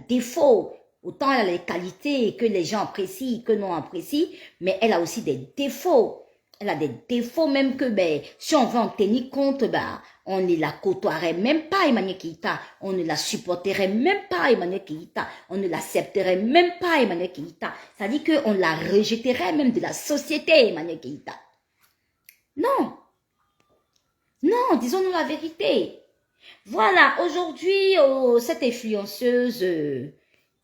défauts. Autant elle a les qualités que les gens apprécient, que non apprécient, mais elle a aussi des défauts. Elle a des défauts même que, ben, si on veut en tenir compte, ben, on ne la côtoierait même pas, Emmanuel Keïta. On ne la supporterait même pas, Emmanuel Keïta. On ne l'accepterait même pas, Emmanuel Keïta. Ça dit qu'on la rejetterait même de la société, Emmanuel Keïta. Non. Non, disons-nous la vérité. Voilà, aujourd'hui, cette influenceuse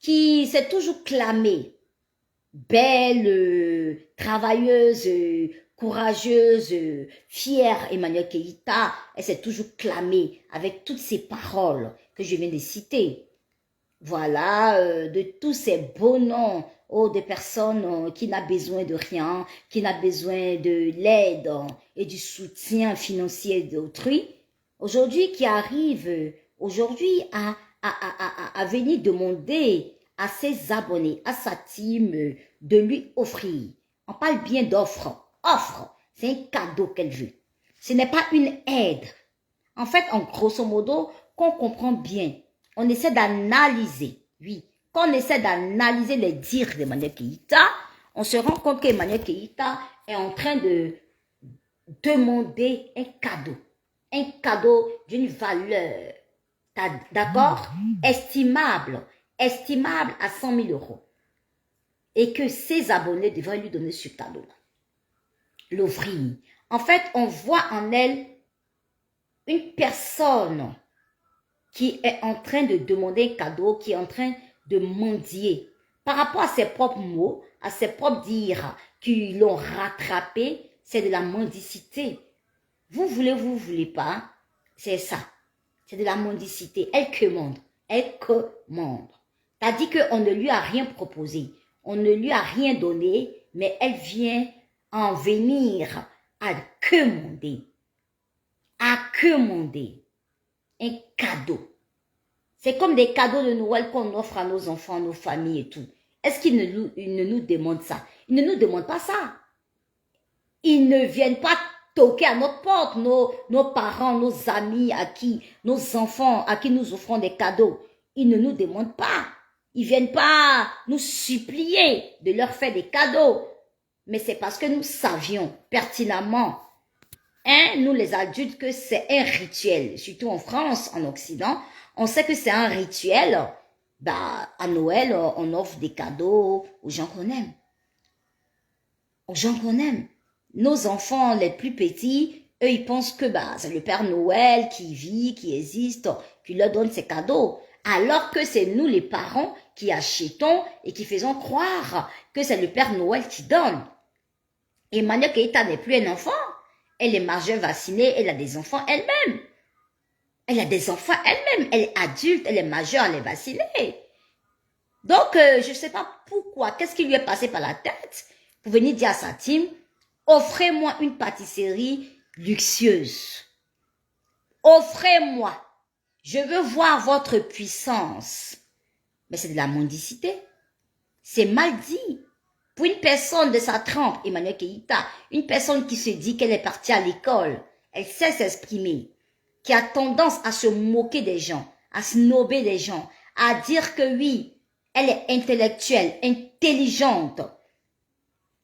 qui s'est toujours clamée, belle, travailleuse, courageuse, fière, Emmanuel Keïta, elle s'est toujours clamée avec toutes ces paroles que je viens de citer. Voilà, de tous ces beaux noms, des personnes qui n'ont besoin de rien, qui n'ont besoin de l'aide et du soutien financier d'autrui, aujourd'hui qui arrive aujourd'hui à venir demander à ses abonnés, à sa team, de lui offrir. On parle bien d'offre. Offre, c'est un cadeau qu'elle veut. Ce n'est pas une aide. En fait, en grosso modo, qu'on comprend bien, on essaie d'analyser, oui, quand on essaie d'analyser les dires d'Emmanuel Keïta, on se rend compte qu'Emmanuel Keïta est en train de demander un cadeau d'une valeur, d'accord, estimable à 100 000 euros. Et que ses abonnés devraient lui donner ce cadeau-là. L'offrir. En fait, on voit en elle une personne qui est en train de demander un cadeau, qui est en train de mendier. Par rapport à ses propres mots, à ses propres dires qui l'ont rattrapé, c'est de la mendicité. Vous voulez pas, c'est ça. C'est de la mendicité. Elle commande. Elle commande. C'est-à-dire qu'on ne lui a rien proposé. On ne lui a rien donné, mais elle vient en venir à commander. À commander un cadeau. C'est comme des cadeaux de Noël qu'on offre à nos enfants, à nos familles et tout. Est-ce qu'ils ne nous demandent ça? Ils ne nous demandent pas ça. Ils ne viennent pas toquer à notre porte, nos parents, nos amis, nos enfants, à qui nous offrons des cadeaux. Ils ne nous demandent pas. Ils viennent pas nous supplier de leur faire des cadeaux. Mais c'est parce que nous savions pertinemment, nous les adultes, que c'est un rituel. Surtout en France, en Occident, on sait que c'est un rituel. Bah, à Noël, on offre des cadeaux aux gens qu'on aime. Aux gens qu'on aime. Nos enfants les plus petits, eux, ils pensent que bah, c'est le Père Noël qui vit, qui existe, qui leur donne ses cadeaux. Alors que c'est nous les parents qui achetons et qui faisons croire que c'est le Père Noël qui donne. Emmanuel Keïta n'est plus un enfant. Elle est majeure vaccinée, elle a des enfants elle-même. Elle a des enfants elle-même. Elle est adulte, elle est majeure, elle est vaccinée. Donc, je ne sais pas pourquoi, qu'est-ce qui lui est passé par la tête pour venir dire à sa team, offrez-moi une pâtisserie luxueuse. Offrez-moi. Je veux voir votre puissance. Mais c'est de la mendicité. C'est mal dit. Pour une personne de sa trempe, Emmanuel Keïta, une personne qui se dit qu'elle est partie à l'école, elle sait s'exprimer, qui a tendance à se moquer des gens, à snober des gens, à dire que oui, elle est intellectuelle, intelligente.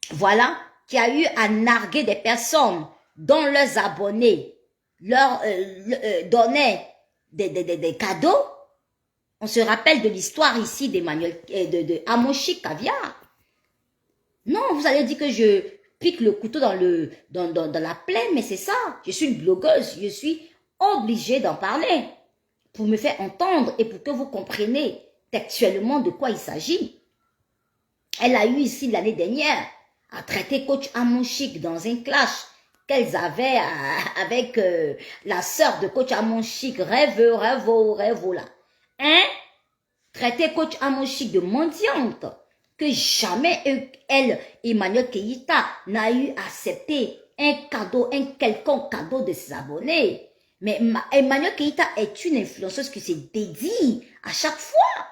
Voilà, qui a eu à narguer des personnes dont leurs abonnés leur donnaient des cadeaux. On se rappelle de l'histoire ici d'Emmanuel, de Amoshik Caviar. Non, vous allez dire que je pique le couteau dans la plaie, mais c'est ça. Je suis une blogueuse, je suis obligée d'en parler pour me faire entendre et pour que vous compreniez textuellement de quoi il s'agit. Elle a eu ici l'année dernière à traiter coach Amoshik dans un clash qu'elles avaient avec la sœur de coach Amoshik, rêve là. Hein? Traiter coach Amoshik de mendiante, que jamais elle, Emmanuel Keïta, n'a eu accepté un cadeau, un quelconque cadeau de ses abonnés. Mais Emmanuel Keïta est une influenceuse qui se dédie à chaque fois.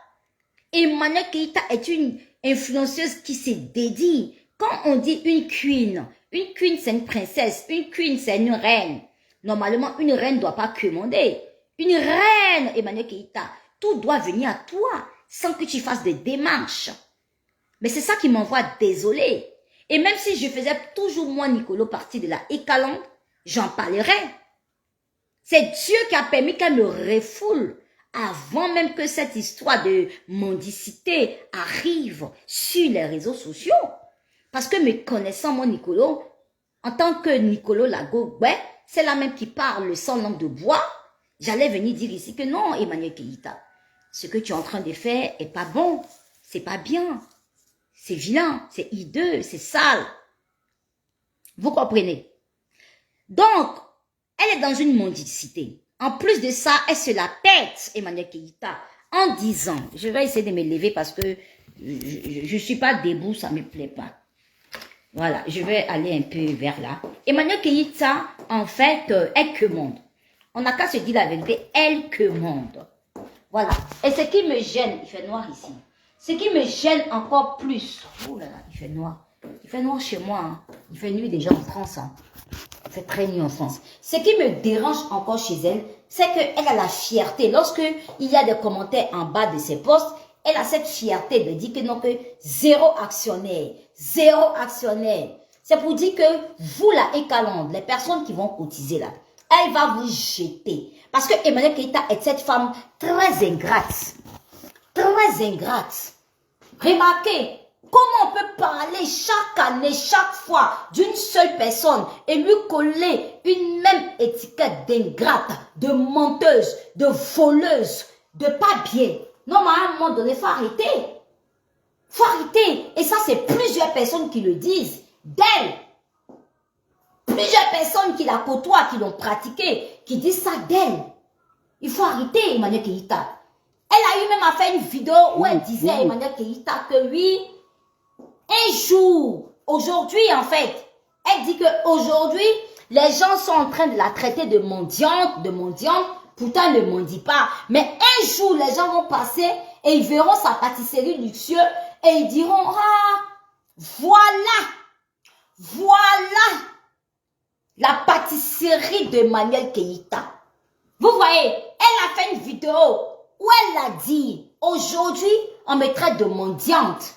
Emmanuel Keïta est une influenceuse qui se dédie. Quand on dit une queen c'est une princesse, une queen c'est une reine. Normalement, une reine ne doit pas commander. Une reine, Emmanuel Keïta, tout doit venir à toi. sans que tu fasses des démarches. Mais c'est ça qui m'envoie désolé. Et même si je faisais toujours moi, Nicolo, partie de la Écalante, j'en parlerais. C'est Dieu qui a permis qu'elle me refoule avant même que cette histoire de mendicité arrive sur les réseaux sociaux. Parce que me connaissant, moi, Nicolo, en tant que Nicolo Lago, ouais, c'est la même qui parle sans langue de bois, j'allais venir dire ici que non, Emmanuel Keïta, ce que tu es en train de faire est pas bon, c'est pas bien, c'est vilain, c'est hideux, c'est sale. Vous comprenez? Donc, elle est dans une mendicité. En plus de ça, elle se la pète, Emmanuel Keïta, en disant, je vais essayer de me lever parce que je ne suis pas debout, ça ne me plaît pas. Voilà, je vais aller un peu vers là. Emmanuel Keïta, en fait, elle commande. On n'a qu'à se dire la vérité, elle commande. Voilà. Et ce qui me gêne, il fait noir ici. Ce qui me gêne encore plus, oh là là, il fait noir. Il fait noir chez moi, hein. Il fait nuit déjà en France, hein. Il fait très nuit en France. Ce qui me dérange encore chez elle, c'est qu'elle a la fierté. Lorsque il y a des commentaires en bas de ses posts, elle a cette fierté de dire que non, que zéro actionnaire. Zéro actionnaire. C'est pour dire que vous, la Écalante, les personnes qui vont cotiser là, elle va vous jeter. Parce que Emmanuel Keïta est cette femme très ingrate. Très ingrate. Remarquez, comment on peut parler chaque année, chaque fois, d'une seule personne et lui coller une même étiquette d'ingrate, de menteuse, de voleuse, de pas bien. Non, mais à un moment donné, il faut arrêter. Il faut arrêter. Et ça, c'est plusieurs personnes qui le disent d'elle. Plusieurs personnes qui la côtoient, qui l'ont pratiqué, qui disent ça d'elle. Il faut arrêter, Emmanuel Keïta. Elle a eu même à faire une vidéo où elle disait, Emmanuel Keïta, que oui, un jour, aujourd'hui en fait, elle dit qu'aujourd'hui, les gens sont en train de la traiter de mendiante, pourtant elle ne mendie pas. Mais un jour, les gens vont passer et ils verront sa pâtisserie luxueuse et ils diront, ah, voilà la pâtisserie d'Emmanuel Keïta. Vous voyez, elle a fait une vidéo où elle a dit, aujourd'hui, on me traite de mendiante.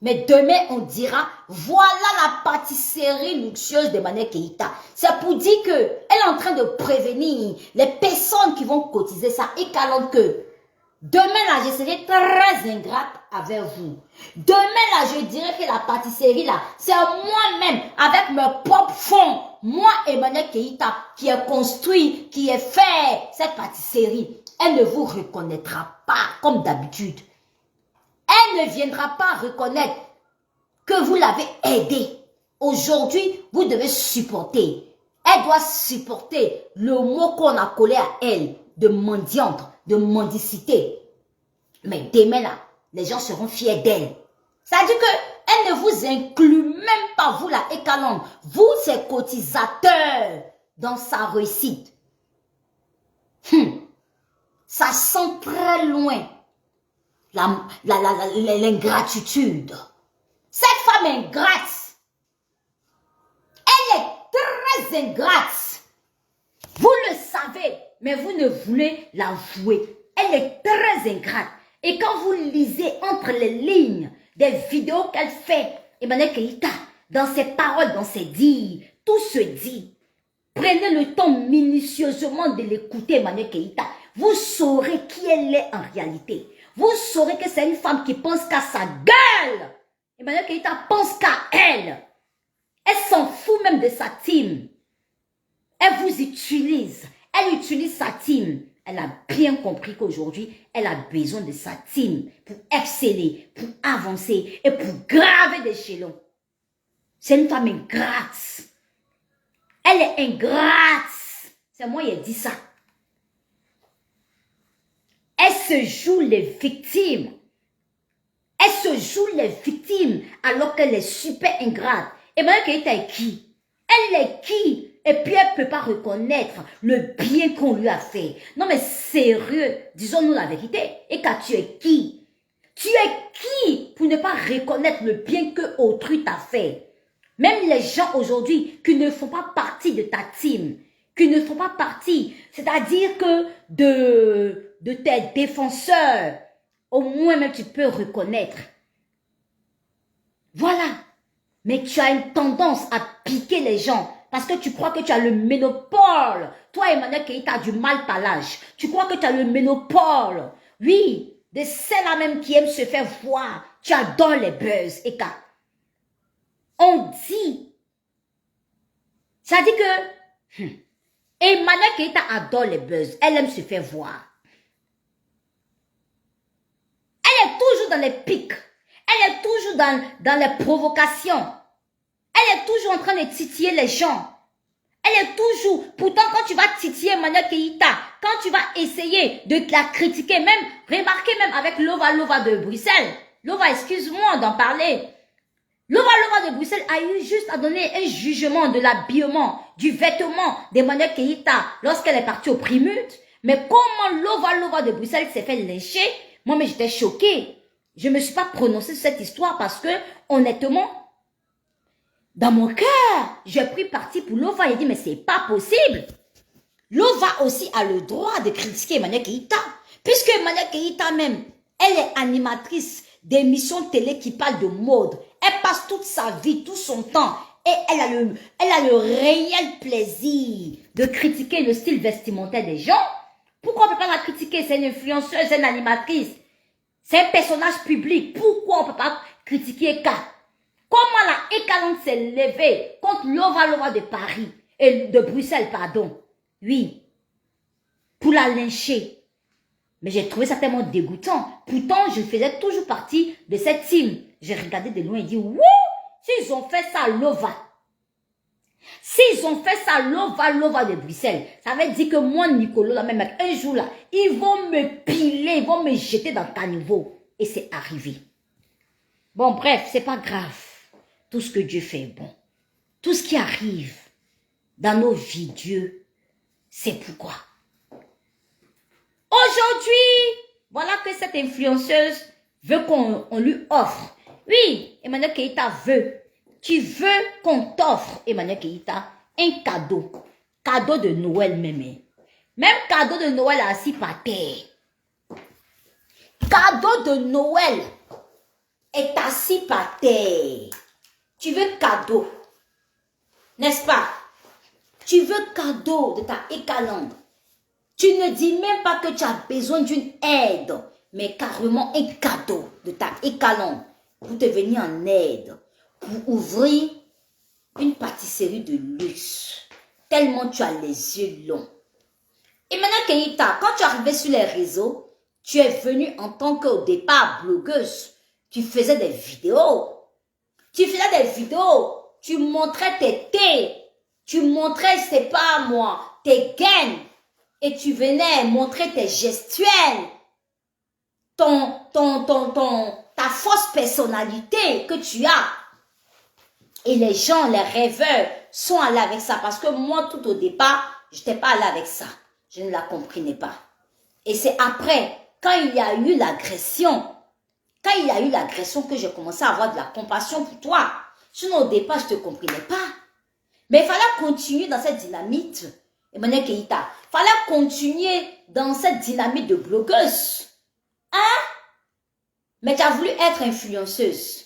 Mais demain, on dira, voilà la pâtisserie luxueuse d'Emmanuel Keïta. C'est pour dire que elle est en train de prévenir les personnes qui vont cotiser ça et qu'alors que demain, là, je serai très ingrate avec vous. Demain, là, je dirais que la pâtisserie, là, c'est moi-même, avec mes propres fonds, moi, Emmanuel Keïta, qui ai construit, qui ai fait cette pâtisserie. Elle ne vous reconnaîtra pas comme d'habitude. Elle ne viendra pas reconnaître que vous l'avez aidée. Aujourd'hui, vous devez supporter. Elle doit supporter le mot qu'on a collé à elle de mendiante, de mendicité. Mais demain là, les gens seront fiers d'elle. C'est-à-dire qu'elle ne vous inclut même pas, vous la Écalante. Vous, c'est cotisateur dans sa réussite. Ça sent très loin l'ingratitude. Cette femme ingrate, elle est très ingrate. Vous le savez, mais vous ne voulez l'avouer. Elle est très ingrate. Et quand vous lisez entre les lignes des vidéos qu'elle fait, Emmanuel Keïta, dans ses paroles, dans ses dires, tout se dit. Prenez le temps minutieusement de l'écouter, Emmanuel Keïta. Vous saurez qui elle est en réalité. Vous saurez que c'est une femme qui pense qu'à sa gueule. Emmanuel Keïta pense qu'à elle. Elle s'en fout même de sa team. Elle vous utilise. Elle utilise sa team. Elle a bien compris qu'aujourd'hui, elle a besoin de sa team pour exceller, pour avancer et pour graver des échelons. C'est une femme ingrate. Elle est ingrate. C'est moi qui ai dit ça. Elle se joue les victimes. Elle se joue les victimes alors qu'elle est super ingrate. Et maintenant qu'elle est qui? Elle est qui? Et puis elle ne peut pas reconnaître le bien qu'on lui a fait. Non mais sérieux, disons-nous la vérité. Et quand tu es qui? Tu es qui pour ne pas reconnaître le bien que autrui t'a fait? Même les gens aujourd'hui qui ne font pas partie de ta team, qui ne font pas partie, c'est-à-dire que de tes défenseurs, au moins même tu peux reconnaître. Voilà. Mais tu as une tendance à piquer les gens parce que tu crois que tu as le monopole. Toi, Emmanuel Keïta, du mal par l'âge. Tu crois que tu as le monopole. Oui, de celles-là même qui aiment se faire voir. Tu adores les buzz, Eka. On dit. Ça dit que Emmanuel Keïta adore les buzz. Elle aime se faire voir. Elle est toujours dans les pics. Elle est toujours dans les provocations. Elle est toujours en train de titiller les gens. Elle est toujours... Pourtant, quand tu vas titiller Emmanuel Keïta, quand tu vas essayer de la critiquer, même, remarquez même avec Lova de Bruxelles. Lova, excuse-moi d'en parler. Lova de Bruxelles a eu juste à donner un jugement de l'habillement, du vêtement d'Emmanuel Keïta lorsqu'elle est partie au Primute. Mais comment Lova de Bruxelles s'est fait lyncher, moi, mais j'étais choquée. Je ne me suis pas prononcée sur cette histoire parce que, honnêtement, dans mon cœur, j'ai pris parti pour Lova. Il a dit, mais c'est pas possible. Lova aussi a le droit de critiquer Emmanuel Keïta. Puisque Emmanuel Keïta même, elle est animatrice d'émissions télé qui parlent de mode. Elle passe toute sa vie, tout son temps. Et elle a le réel plaisir de critiquer le style vestimentaire des gens. Pourquoi on ne peut pas la critiquer? C'est une influenceuse, c'est une animatrice. C'est un personnage public. Pourquoi on ne peut pas critiquer Eka? Comment la Ekalante s'est levée contre Lova de Paris, et de Bruxelles, pardon. Oui. Pour la lyncher. Mais j'ai trouvé ça tellement dégoûtant. Pourtant, je faisais toujours partie de cette team. J'ai regardé de loin et dit, wouh, s'ils ont fait ça, Lova. S'ils ont fait ça, Lova de Bruxelles, ça veut dire que moi, Nicolo, là, même un jour là, ils vont me piler, ils vont me jeter dans le caniveau. Et c'est arrivé. Bon, bref, c'est pas grave. Tout ce que Dieu fait est bon. Tout ce qui arrive dans nos vies, Dieu, c'est pourquoi. Aujourd'hui, voilà que cette influenceuse veut qu'on lui offre. Oui, Emmanuel Keïta veut. Tu veux qu'on t'offre, Emmanuel Keïta, un cadeau. Cadeau de Noël même. Même cadeau de Noël assis par terre. Cadeau de Noël est assis par terre. Tu veux cadeau, n'est-ce pas? Tu veux cadeau de ta Ekalante. Tu ne dis même pas que tu as besoin d'une aide, mais carrément un cadeau de ta Ekalante pour te venir en aide, pour ouvrir une pâtisserie de luxe, tellement tu as les yeux longs. Et maintenant, Keïta, quand tu es arrivé sur les réseaux, tu es venue en tant qu'au départ blogueuse, tu faisais des vidéos. Tu faisais des vidéos, tu montrais tes thés, tu montrais, c'est pas moi, tes gains, et tu venais montrer tes gestuels, ta fausse personnalité que tu as. Et les gens, les rêveurs, sont allés avec ça, parce que moi, tout au départ, je n'étais pas allée avec ça. Je ne la comprenais pas. Et c'est après, quand il y a eu l'agression, que j'ai commencé à avoir de la compassion pour toi. Sinon, au départ, je ne te comprenais pas. Mais il fallait continuer dans cette dynamique, Emmanuel Keïta. Il fallait continuer dans cette dynamique de blogueuse. Hein? Mais tu as voulu être influenceuse.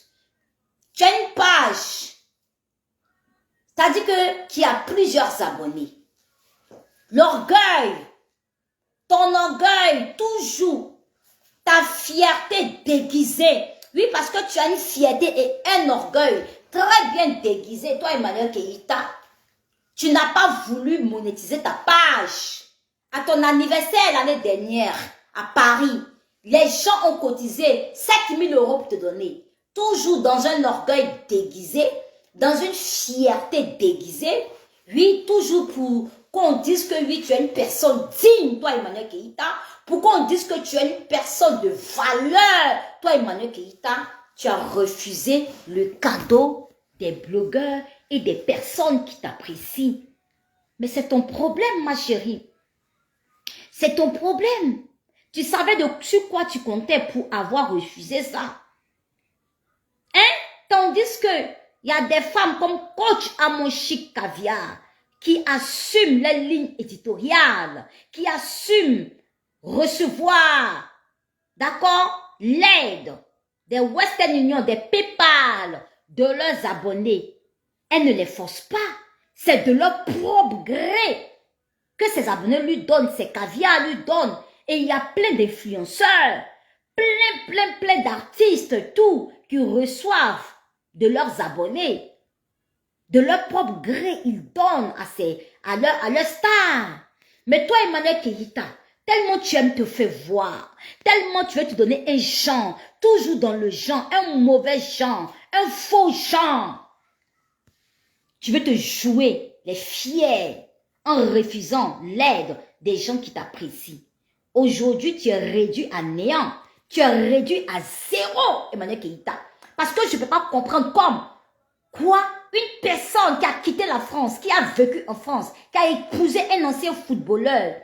Tu as une page. C'est-à-dire qu'il y a plusieurs abonnés. L'orgueil. Ton orgueil, toujours. Ta fierté déguisée. Oui, parce que tu as une fierté et un orgueil très bien déguisé. Toi, Emmanuel Keïta, tu n'as pas voulu monétiser ta page. À ton anniversaire l'année dernière, à Paris, les gens ont cotisé 7 000 € pour te donner. Toujours dans un orgueil déguisé, dans une fierté déguisée. Oui, toujours pour qu'on dise que oui, tu es une personne digne, toi, Emmanuel Keïta. Pour qu'on dise que tu es une personne de valeur. Toi, Emmanuel Keïta, tu as refusé le cadeau des blogueurs et des personnes qui t'apprécient. Mais c'est ton problème, ma chérie. C'est ton problème. Tu savais sur quoi tu comptais pour avoir refusé ça. Hein? Tandis que il y a des femmes comme Coach à mon chic caviar qui assument les lignes éditoriales, qui assument recevoir, d'accord, l'aide des Western Union, des PayPal, de leurs abonnés, elles ne les forcent pas. C'est de leur propre gré que ses abonnés lui donnent, ses caviars lui donnent. Et il y a plein d'influenceurs, plein d'artistes, tout, qui reçoivent de leurs abonnés. De leur propre gré, ils donnent à leur star. Mais toi, Emmanuel Keïta, tellement tu aimes te faire voir, tellement tu veux te donner un genre, toujours dans le genre, un mauvais genre, un faux genre. Tu veux te jouer les fiers en refusant l'aide des gens qui t'apprécient. Aujourd'hui, tu es réduit à néant. Tu es réduit à zéro, Emmanuel Keïta. Parce que je ne peux pas comprendre comme quoi une personne qui a quitté la France, qui a vécu en France, qui a épousé un ancien footballeur.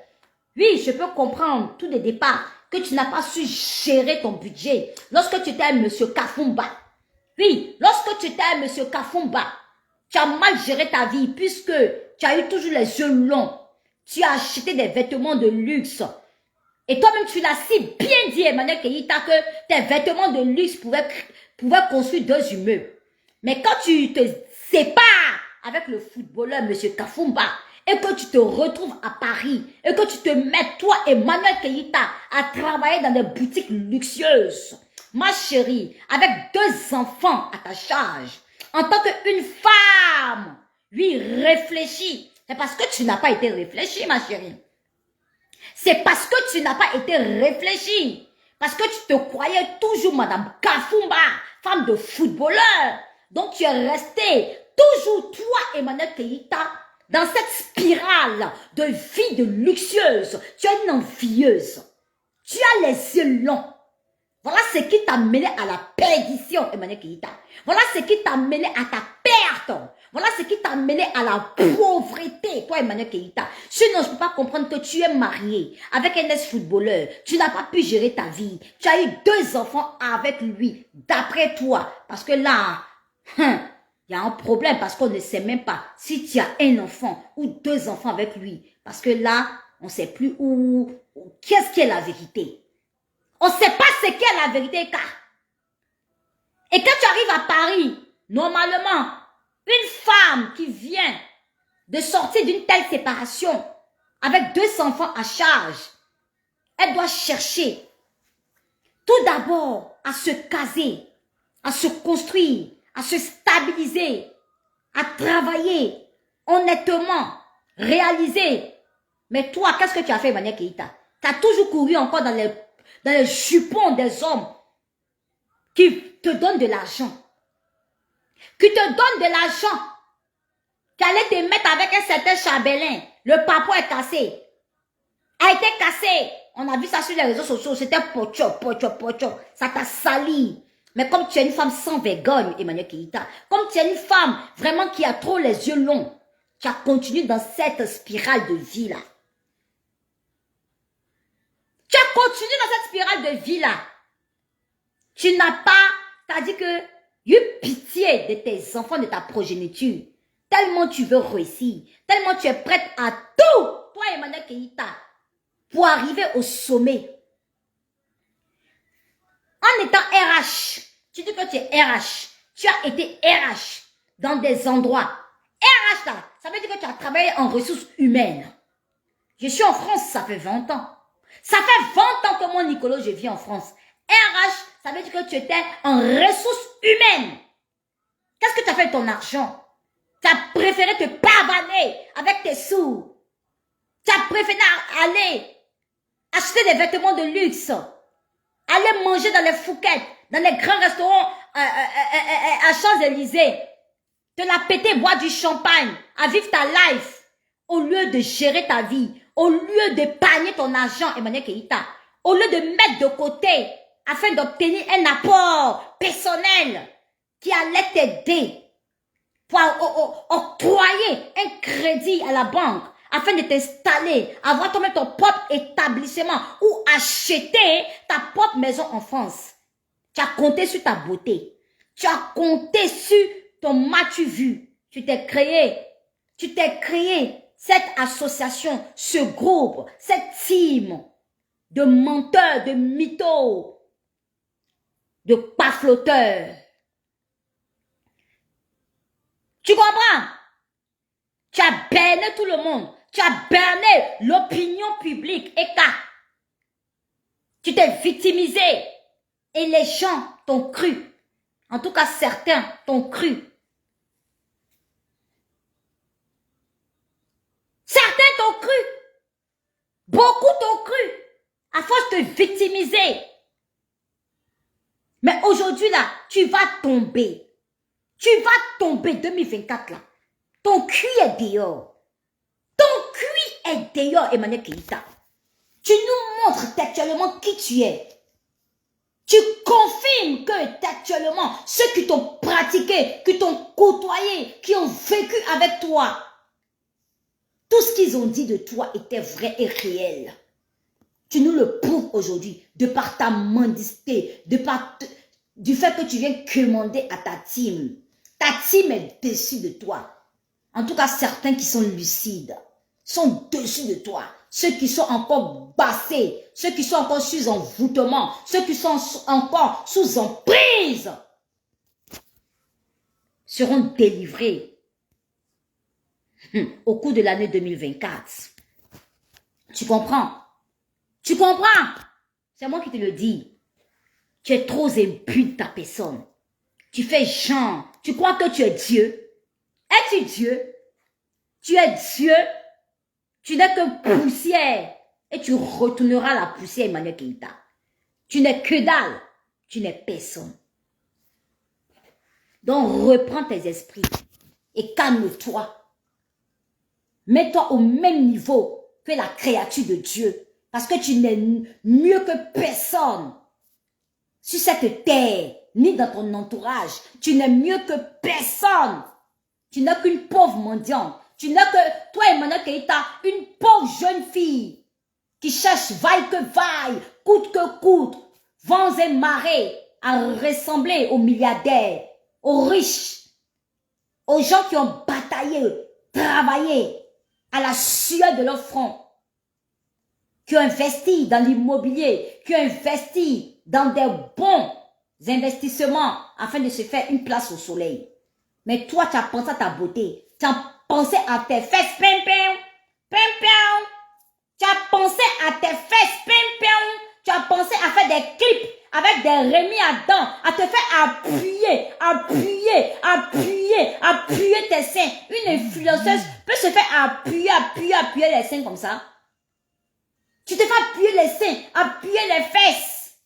Oui, je peux comprendre tout de départ que tu n'as pas su gérer ton budget. Lorsque tu étais un monsieur Kafumba. Oui, lorsque tu étais un monsieur Kafumba, tu as mal géré ta vie puisque tu as eu toujours les yeux longs. Tu as acheté des vêtements de luxe. Et toi-même, tu l'as si bien dit, Emmanuel Keïta, que tes vêtements de luxe pouvaient construire 2 immeubles. Mais quand tu te sépares avec le footballeur, monsieur Kafumba, et que tu te retrouves à Paris, et que tu te mets, toi, Emmanuel Keïta, à travailler dans des boutiques luxueuses, ma chérie, avec 2 enfants à ta charge, en tant qu'une femme, oui, réfléchis. C'est parce que tu n'as pas été réfléchie, ma chérie. C'est parce que tu n'as pas été réfléchie. Parce que tu te croyais toujours Madame Kafumba, femme de footballeur. Donc tu es resté toujours, toi, Emmanuel Keïta, dans cette spirale de vie de luxueuse. Tu es une envieuse. Tu as les yeux longs. Voilà ce qui t'a mené à la perdition, Emmanuel Keïta. Voilà ce qui t'a mené à ta perte. Voilà ce qui t'a mené à la pauvreté, toi, Emmanuel Keïta. Sinon, je ne peux pas comprendre que tu es marié avec un ex-footballeur. Tu n'as pas pu gérer ta vie. Tu as eu 2 enfants avec lui, d'après toi. Parce que là, il y a un problème parce qu'on ne sait même pas si tu as un enfant ou 2 enfants avec lui. Parce que là, on ne sait plus qu'est-ce qui est la vérité. On ne sait pas ce qu'est la vérité, car. Et quand tu arrives à Paris, normalement, une femme qui vient de sortir d'une telle séparation, avec 2 enfants à charge, elle doit chercher, tout d'abord, à se caser, à se construire, à se stabiliser, à travailler honnêtement, réaliser. Mais toi, qu'est-ce que tu as fait, Emmanuel Keïta? Tu as toujours couru encore dans les jupons des hommes qui te donnent de l'argent. Qui te donnent de l'argent. Tu allais te mettre avec un certain charbelin. Le papo est cassé. A été cassé. On a vu ça sur les réseaux sociaux. C'était pocho. Ça t'a sali. Mais comme tu es une femme sans vergogne, Emmanuel Keïta, comme tu es une femme vraiment qui a trop les yeux longs, tu as continué dans cette spirale de vie-là. Tu as continué dans cette spirale de vie-là. Tu n'as pas, t'as dit que eu pitié de tes enfants, de ta progéniture. Tellement tu veux réussir, tellement tu es prête à tout, toi Emmanuel Keïta, pour arriver au sommet. En étant RH, tu dis que tu es RH, tu as été RH dans des endroits. RH là, ça veut dire que tu as travaillé en ressources humaines. Je suis en France, ça fait 20 ans. Ça fait 20 ans que moi, Nicolas, je vis en France. RH, ça veut dire que tu étais en ressources humaines. Qu'est-ce que tu as fait de ton argent? Tu as préféré te pavaner avec tes sous. Tu as préféré aller acheter des vêtements de luxe. Aller manger dans les fouquettes, dans les grands restaurants à Champs-Élysées. Te la péter, boire du champagne, à vivre ta life. Au lieu de gérer ta vie, au lieu d'épargner ton argent, Emmanuel Keïta, au lieu de mettre de côté afin d'obtenir un apport personnel qui allait t'aider pour octroyer un crédit à la banque afin de t'installer, avoir toi-même ton propre établissement ou acheter ta propre maison en France. Tu as compté sur ta beauté. Tu as compté sur ton matu vu. Tu t'es créé cette association, ce groupe, cette team de menteurs, de mythos de pafloteur. Tu comprends? Tu as berné tout le monde. Tu as berné l'opinion publique. Et tu t'es victimisé. Et les gens t'ont cru. En tout cas, certains t'ont cru. Certains t'ont cru. Beaucoup t'ont cru. À force de victimiser. Mais aujourd'hui, là, tu vas tomber. Tu vas tomber 2024, là. Ton cul est dehors. Ton cul est dehors, Emmanuel Keïta. Tu nous montres textuellement qui tu es. Tu confirmes que textuellement, ceux qui t'ont pratiqué, qui t'ont côtoyé, qui ont vécu avec toi, tout ce qu'ils ont dit de toi était vrai et réel. Tu nous le prouves aujourd'hui, de par ta mendicité, du fait que tu viens commander à ta team. Ta team est dessus de toi. En tout cas, certains qui sont lucides sont dessus de toi. Ceux qui sont encore bassés, ceux qui sont encore sous envoûtement, ceux qui sont encore sous emprise seront délivrés au cours de l'année 2024. Tu comprends? Tu comprends? C'est moi qui te le dis. Tu es trop impu de ta personne. Tu fais genre. Tu crois que tu es Dieu. Es-tu Dieu? Tu es Dieu. Tu n'es que poussière. Et tu retourneras la poussière, Emmanuel Keïta. Tu n'es que dalle. Tu n'es personne. Donc reprends tes esprits. Et calme-toi. Mets-toi au même niveau que la créature de Dieu. Parce que tu n'es mieux que personne. Sur cette terre, ni dans ton entourage, tu n'es mieux que personne. Tu n'es qu'une pauvre mendiante. Tu n'es que, toi Emmanuel Keïta, une pauvre jeune fille qui cherche vaille que vaille, coûte que coûte, vents et marées, à ressembler aux milliardaires, aux riches, aux gens qui ont bataillé, travaillé à la sueur de leur front, qui ont investi dans l'immobilier, qui ont investi dans des bons investissements afin de se faire une place au soleil. Mais toi, tu as pensé à ta beauté. Tu as pensé à tes fesses, pim, pim, pim, pim. Tu as pensé à tes fesses, pim, pim. Tu as pensé à faire des clips avec des Rémi Adam, à te faire appuyer, appuyer, appuyer, appuyer tes seins. Une influenceuse peut se faire appuyer, appuyer, appuyer les seins comme ça. Tu te fais appuyer les seins, appuyer les fesses,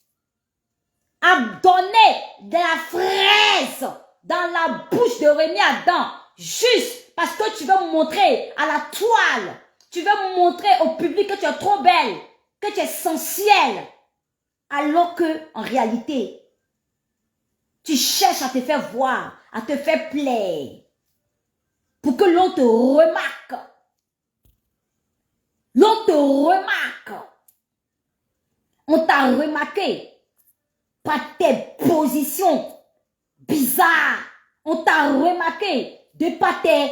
à donner de la fraise dans la bouche de Rémi Adam, juste parce que tu veux montrer à la toile, tu veux montrer au public que tu es trop belle, que tu es sensuelle, alors que en réalité, tu cherches à te faire voir, à te faire plaire, pour que l'on te remarque. L'on te remarque. On t'a remarqué par tes positions bizarres. On t'a remarqué de par tes,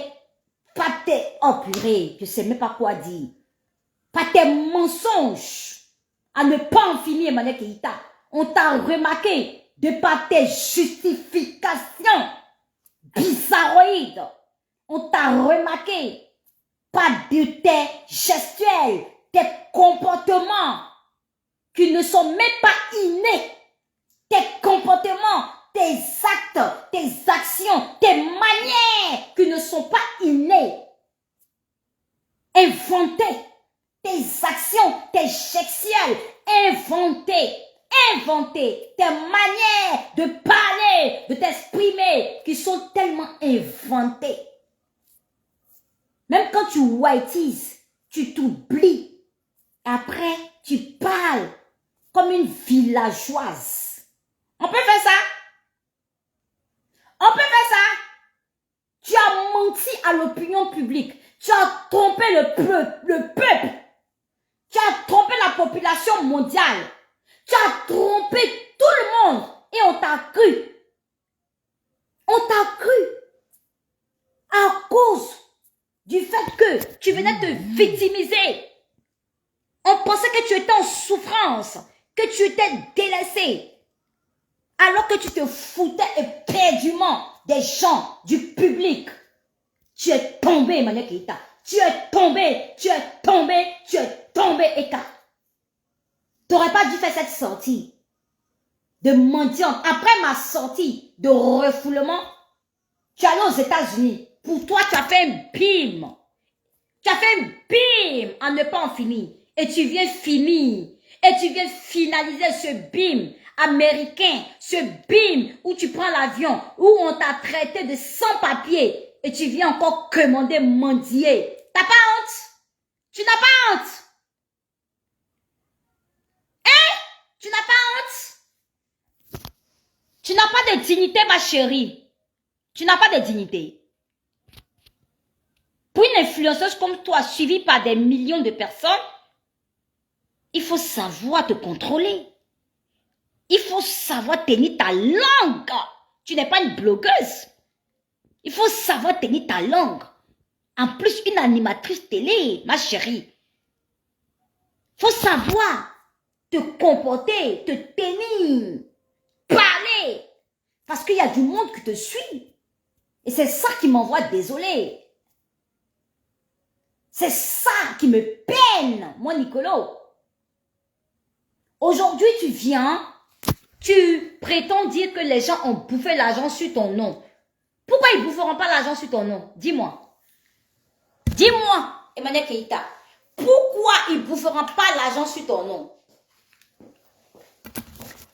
oh purée, je sais même pas quoi dire. Par tes mensonges à ne pas en finir, Emmanuel Keïta. On t'a remarqué de par tes justifications bizarroïdes. On t'a remarqué par de tes gestuels, tes comportements qui ne sont même pas innés. Tes comportements, tes actes, tes actions, tes manières qui ne sont pas innées. Inventées. Tes actions, tes gestuels, inventées. Inventées. Tes manières de parler, de t'exprimer qui sont tellement inventées. Même quand tu whiteys, tu t'oublies. Après, tu parles comme une villageoise. On peut faire ça? On peut faire ça? Tu as menti à l'opinion publique. Tu as trompé le peuple. Tu as trompé la population mondiale. Tu as trompé tout le monde. Et on t'a cru. On t'a cru. À cause du fait que tu venais te victimiser. On pensait que tu étais en souffrance, que tu étais délaissé. Alors que tu te foutais éperdument des gens, du public. Tu es tombé, Emmanuel Keïta. Tu es tombé, tu es tombé, tu es tombé, Eka. Tu n'aurais pas dû faire cette sortie de mendiante. Après ma sortie de refoulement, tu es allé aux États-Unis. Pour toi, tu as fait un bim. Tu as fait un bim à ne pas en finir. Et tu viens finir. Et tu viens finaliser ce bim américain. Ce bim où tu prends l'avion. Où on t'a traité de sans-papier. Et tu viens encore commander mendier. T'as pas honte? Tu n'as pas honte? Hein? Tu n'as pas honte? Tu n'as pas de dignité, ma chérie. Tu n'as pas de dignité. Pour une influenceuse comme toi, suivie par des millions de personnes, il faut savoir te contrôler. Il faut savoir tenir ta langue. Tu n'es pas une blogueuse. Il faut savoir tenir ta langue. En plus, une animatrice télé, ma chérie. Il faut savoir te comporter, te tenir, parler. Parce qu'il y a du monde qui te suit. Et c'est ça qui m'envoie désolé. C'est ça qui me peine, moi, Nicolo. Aujourd'hui, tu viens, tu prétends dire que les gens ont bouffé l'argent sur ton nom. Pourquoi ils ne boufferont pas l'argent sur ton nom? Dis-moi. Dis-moi, Emmanuel Keïta. Pourquoi ils ne boufferont pas l'argent sur ton nom?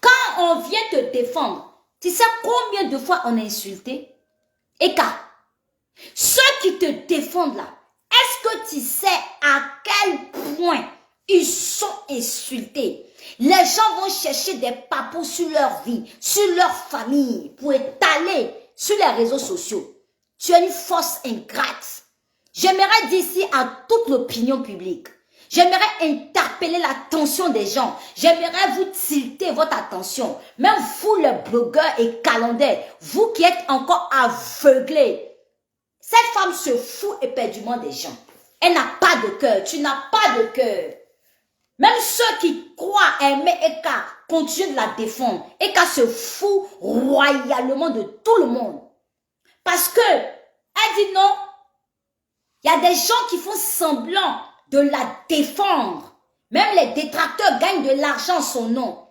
Quand on vient te défendre, tu sais combien de fois on a insulté? Eka, ceux qui te défendent là, est-ce que tu sais à quel point ils sont insultés? Les gens vont chercher des papous sur leur vie, sur leur famille, pour étaler sur les réseaux sociaux. Tu es une force ingrate. J'aimerais dire ici à toute l'opinion publique, j'aimerais interpeller l'attention des gens, j'aimerais vous tilter votre attention, même vous les blogueurs et calendaires, vous qui êtes encore aveuglés. Cette femme se fout éperdument des gens. Elle n'a pas de cœur, tu n'as pas de cœur. Même ceux qui croient aimer Eka continuent de la défendre. Eka se fout royalement de tout le monde. Parce que, elle dit non, il y a des gens qui font semblant de la défendre. Même les détracteurs gagnent de l'argent en son nom.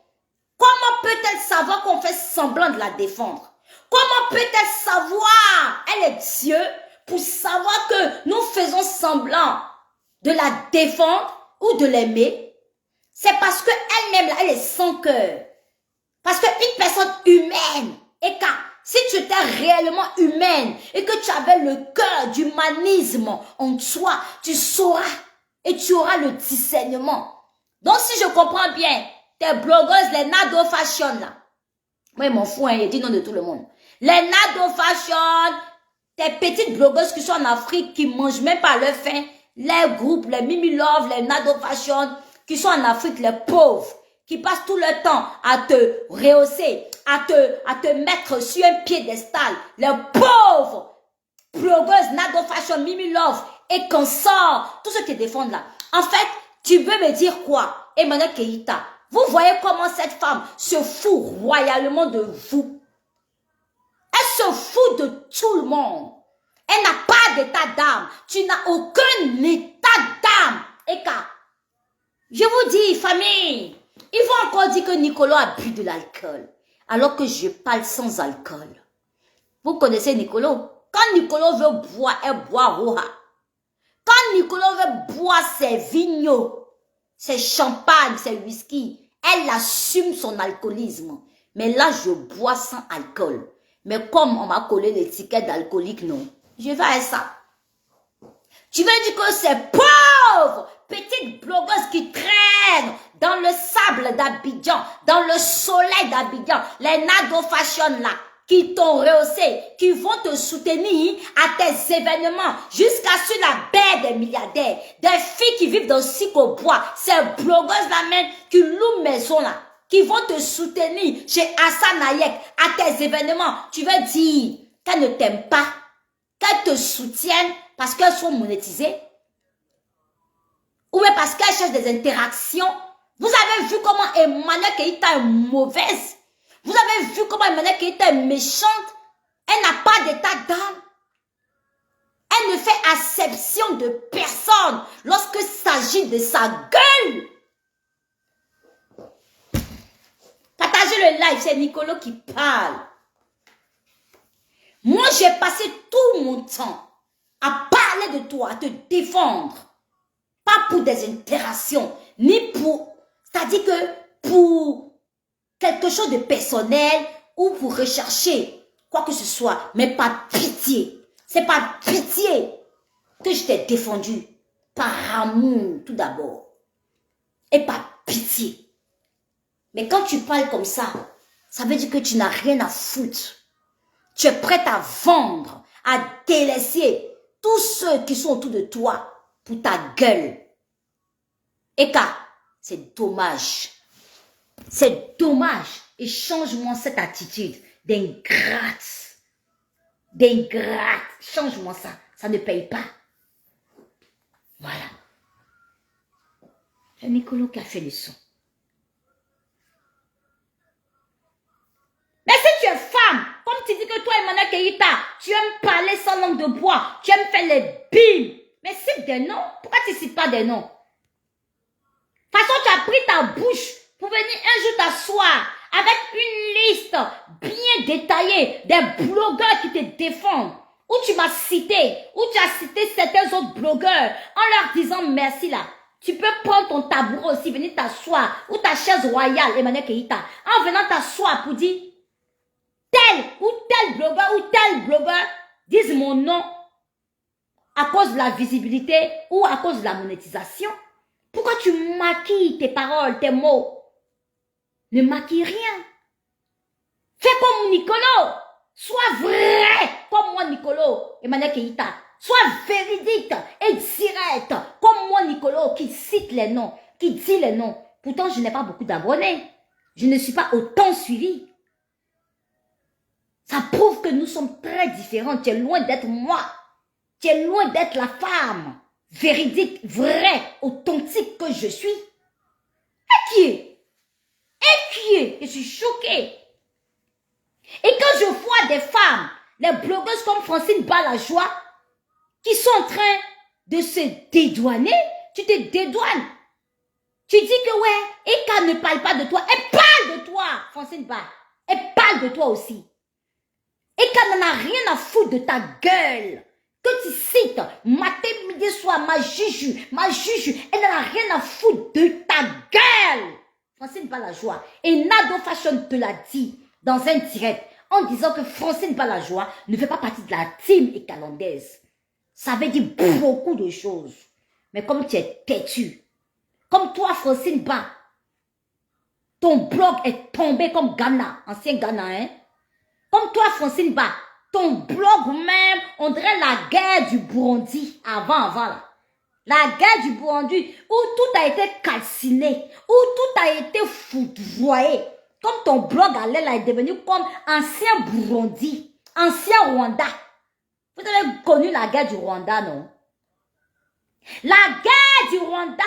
Comment peut-elle savoir qu'on fait semblant de la défendre? Comment peut-elle savoir, elle est Dieu, pour savoir que nous faisons semblant de la défendre ou de l'aimer? C'est parce qu'elle-même, elle est sans cœur. Parce qu'une personne humaine, et car si tu étais réellement humaine et que tu avais le cœur d'humanisme en toi, tu sauras et tu auras le discernement. Donc si je comprends bien, tes blogueuses, les Nado Fashion là, moi je m'en fous, hein, il dit non de tout le monde. Les Nado Fashion, tes petites blogueuses qui sont en Afrique, qui mangent même pas leur faim, les groupes, les Mimi Love, les Nado Fashion, qui sont en Afrique, les pauvres, qui passent tout le temps à te rehausser, à te mettre sur un piédestal, les pauvres blogueuses, Nado Fashion, Mimi Love et consorts, tous ceux qui défendent là. En fait, tu veux me dire quoi, Emmanuel Keïta? Vous voyez comment cette femme se fout royalement de vous. Elle se fout de tout le monde. Elle n'a pas d'état d'âme. Tu n'as aucun état d'âme. Et car, je vous dis, famille, ils vont encore dire que Nicolo a bu de l'alcool, alors que je parle sans alcool. Vous connaissez Nicolo? Quand Nicolo veut boire, elle boit roha. Quand Nicolo veut boire ses vignots, ses champagnes, ses whisky, elle assume son alcoolisme. Mais là, je bois sans alcool. Mais comme on m'a collé l'étiquette d'alcoolique, non. Je vais à ça. Tu veux dire que ces pauvres petites blogueuses qui traînent dans le sable d'Abidjan, dans le soleil d'Abidjan, les Nado Fashion là, qui t'ont rehaussé, qui vont te soutenir à tes événements, jusqu'à sur la baie des milliardaires, des filles qui vivent dans Sikobois, ces blogueuses là même qui louent maison là, qui vont te soutenir chez Hassan Nayek à tes événements, tu veux dire qu'elles ne t'aiment pas, qu'elles te soutiennent parce qu'elles sont monétisées, ou bien parce qu'elles cherchent des interactions. Vous avez vu comment Emmanuel Keïta est mauvaise. Vous avez vu comment Emmanuel Keïta est méchante? Elle n'a pas d'état d'âme. Elle ne fait acception de personne lorsqu'il s'agit de sa gueule. Partagez le live, c'est Nicolo qui parle. Moi, j'ai passé tout mon temps à parler de toi, à te défendre. Pas pour des interactions, ni pour... C'est-à-dire que pour quelque chose de personnel ou pour rechercher quoi que ce soit, mais pas pitié. C'est pas pitié que je t'ai défendu. Par amour, tout d'abord. Et pas pitié. Mais quand tu parles comme ça veut dire que tu n'as rien à foutre. Tu es prête à vendre, à délaisser tous ceux qui sont autour de toi pour ta gueule. Eka, c'est dommage. C'est dommage. Et change-moi cette attitude d'ingrate. D'ingrate. Change-moi ça. Ça ne paye pas. Voilà. C'est Nicolo qui a fait le son. Mais si tu es femme, comme tu dis que toi, Emmanuel Keïta, tu aimes parler sans langue de bois, tu aimes faire les bimes, mais cite des noms. Pourquoi tu ne cites pas des noms? De toute façon, tu as pris ta bouche pour venir un jour t'asseoir avec une liste bien détaillée des blogueurs qui te défendent. Où tu m'as cité, où tu as cité certains autres blogueurs en leur disant merci là. Tu peux prendre ton tabouret aussi, venir t'asseoir, ou ta chaise royale, Emmanuel Keïta, en venant t'asseoir pour dire tel ou tel blogueur disent mon nom à cause de la visibilité ou à cause de la monétisation. Pourquoi tu maquilles tes paroles, tes mots? Ne maquille rien. Fais comme Nicolo. Sois vrai comme moi, Nicolo, Emmanuel Keïta. Sois véridique et direct comme moi, Nicolo, qui cite les noms, qui dit les noms. Pourtant, je n'ai pas beaucoup d'abonnés. Je ne suis pas autant suivi. Ça prouve que nous sommes très différents. Tu es loin d'être moi. Tu es loin d'être la femme véridique, vraie, authentique que je suis. Et qui est? Je suis choquée. Et quand je vois des femmes, les blogueuses comme Francine Balajoie, qui sont en train de se dédouaner, tu te dédouanes. Tu dis que ouais, Eka ne parle pas de toi. Elle parle de toi, Francine Ba. Elle parle de toi aussi. Eka n'en a rien à foutre de ta gueule. Que tu cites, matin, midi, soir, ma juju, elle n'en a rien à foutre de ta gueule. Francine Balajoie. Et Nado Fashion te l'a dit dans un direct en disant que Francine Balajoie ne fait pas partie de la team écalandaise. Ça veut dire beaucoup de choses. Mais comme tu es têtu, comme toi, Francine Ba, ton blog est tombé comme Ghana, ancien Ghana, hein? Comme toi, Francine Ba, ton blog même, on dirait la guerre du Burundi, avant là. La guerre du Burundi, où tout a été calciné, où tout a été foudroyé. Comme ton blog allait là, est devenu comme ancien Burundi, ancien Rwanda. Vous avez connu la guerre du Rwanda, non? La guerre du Rwanda,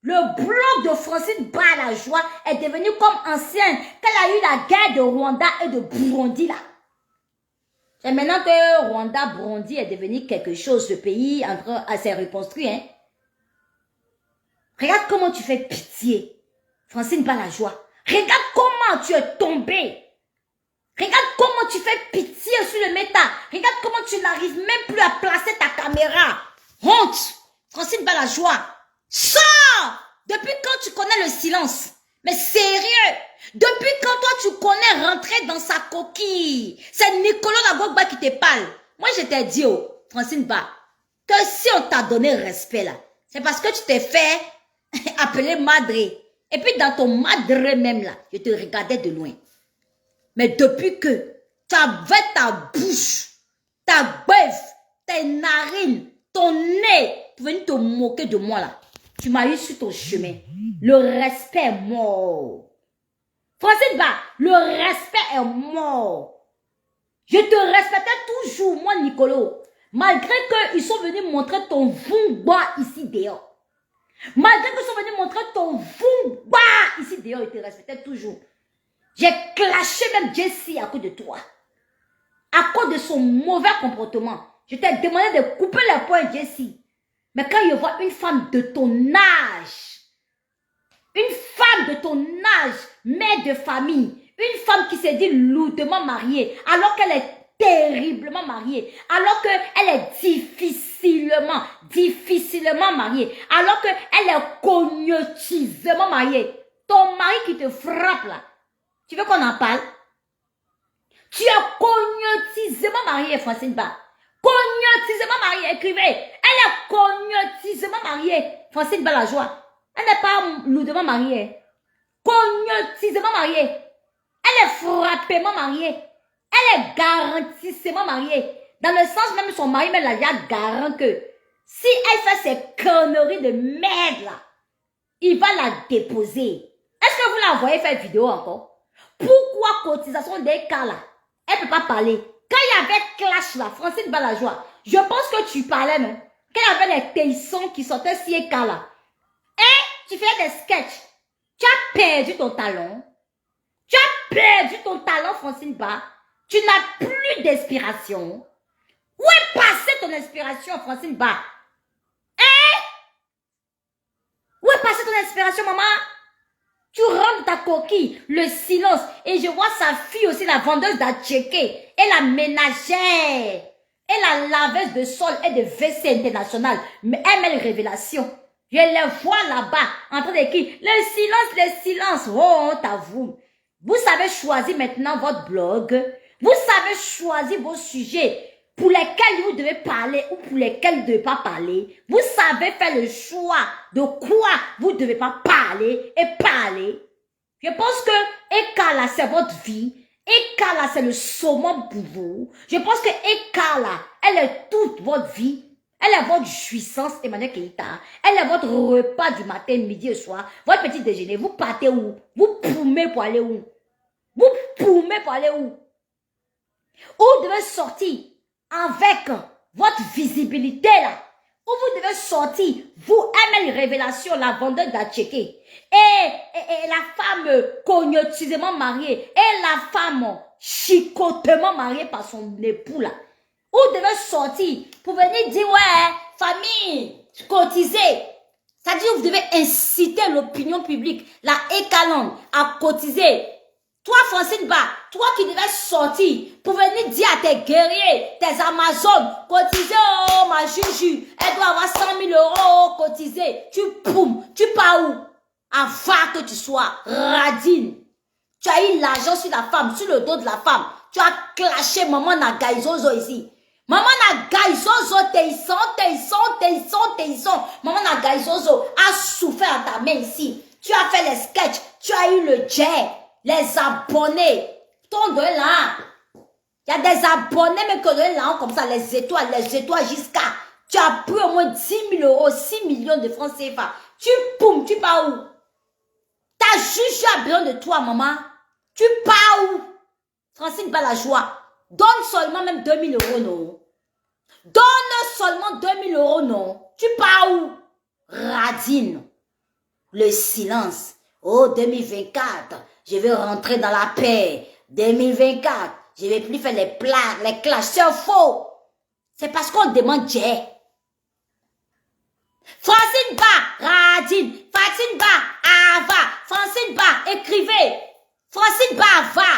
le blog de Francine Balajoie est devenu comme ancienne, qu'elle a eu la guerre de Rwanda et de Burundi là. C'est maintenant que Rwanda, Burundi est devenu quelque chose, le pays en train de se reconstruire. Hein? Regarde comment tu fais pitié, Francine Balajoie. Regarde comment tu es tombé. Regarde comment tu fais pitié sur le méta. Regarde comment tu n'arrives même plus à placer ta caméra. Honte, Francine Balajoie. Sors! Depuis quand tu connais le silence? Mais sérieux, depuis quand toi tu connais rentrer dans sa coquille? C'est Nicolo Nagogba qui te parle. Moi je t'ai dit, oh, Francine Ba, que si on t'a donné respect là, c'est parce que tu t'es fait appeler madre. Et puis dans ton madre même là, je te regardais de loin. Mais depuis que tu avais ta bouche, ta bœuf, tes narines, ton nez, pour venir te moquer de moi là, tu m'as eu sur ton chemin. Le respect est mort. Francine Ba, le respect est mort. Je te respectais toujours, moi, Nicolo. Malgré qu'ils sont venus montrer ton vumba ici dehors. Malgré qu'ils sont venus montrer ton vumba ici dehors, ils te respectaient toujours. J'ai clashé même Jessie à cause de toi. À cause de son mauvais comportement. Je t'ai demandé de couper les poings, Jessie. Mais quand je vois une femme de ton âge, une femme de ton âge, mère de famille, une femme qui s'est dit lourdement mariée, alors qu'elle est terriblement mariée, alors qu'elle est difficilement mariée, alors qu'elle est cognitivement mariée. Ton mari qui te frappe là, tu veux qu'on en parle? Tu es cognitivement mariée, Francine Ba. Cognitivement mariée, écrivez. Elle est cognitivement mariée, Francine Ba la joie. Elle n'est pas lourdement mariée. Cognitivement mariée. Elle est frappément mariée. Elle est garantissement mariée. Dans le sens même son mari me l'a déjà garanti que si elle fait ces conneries de merde là, il va la déposer. Est-ce que vous la voyez faire vidéo encore? Pourquoi cotisation des cas là? Elle ne peut pas parler. Quand il y avait clash là, Francine Balajoie, je pense que tu parlais, non? Quand il y avait les tessons qui sortaient si et cas là. Et tu fais des sketchs. Tu as perdu ton talent. Tu as perdu ton talent, Francine Ba. Tu n'as plus d'inspiration. Où est passée ton inspiration, Francine Ba? Où est passée ton inspiration, maman? Tu rentres ta coquille, le silence. Et je vois sa fille aussi, la vendeuse d'atchéké. Et la ménagère. Et la laveuse de sol et de WC international. Mais elle met les révélations. Je les vois là-bas, en train d'écrire. Le silence. Oh, on t'avoue. Vous savez choisir maintenant votre blog. Vous savez choisir vos sujets pour lesquels vous devez parler ou pour lesquels vous ne devez pas parler. Vous savez faire le choix de quoi vous ne devez pas parler et parler. Je pense que Ekala, c'est votre vie. Ekala, c'est le summum pour vous. Je pense que Ekala, elle est toute votre vie. Elle est votre jouissance, Emmanuel Keïta. Elle est votre repas du matin, midi et soir. Votre petit déjeuner. Vous partez où? Vous poumez pour aller où? Vous poumez pour aller où? Où vous devez sortir avec votre visibilité là. Où vous devez sortir, vous aimez les révélations, la vendeuse d'Atchéké. Et la femme cognitivement mariée. Et la femme chicotement mariée par son époux là. Où vous devez sortir pour venir dire, ouais, famille, cotiser. C'est-à-dire que vous devez inciter l'opinion publique, la Ekaland, à cotiser. Toi, Francine Ba, toi qui devais sortir pour venir dire à tes guerriers, tes Amazones, cotiser, oh ma Juju, elle doit avoir 100 000 euros cotisés. Tu poum, tu pars où? Avant que tu sois radine. Tu as eu l'argent sur la femme, sur le dos de la femme. Tu as clashé maman Nagaizozo ici. Maman Nagaizozo, teison. Maman Nagaizozo a souffert à ta main ici. Tu as fait les sketchs, tu as eu le jet. Les abonnés, ton de là, il y a des abonnés, mais que de là, comme ça, les étoiles jusqu'à, tu as pris au moins 10 000 euros, 6 millions de francs CFA. Tu poum, tu pars où? Ta juge a besoin de toi, maman. Tu pars où? Francine Balajoie, donne seulement même 2 000 euros, non? Donne seulement 2 000 euros, non? Tu pars où? Radine. Le silence. Oh, 2024. Je vais rentrer dans la paix. 2024, je vais plus faire les plats, les clashs. C'est faux. C'est parce qu'on demande Dieu. Francine Ba, Radine. Francine Ba, Ava. Francine Ba, écrivez. Francine Ba, Ava.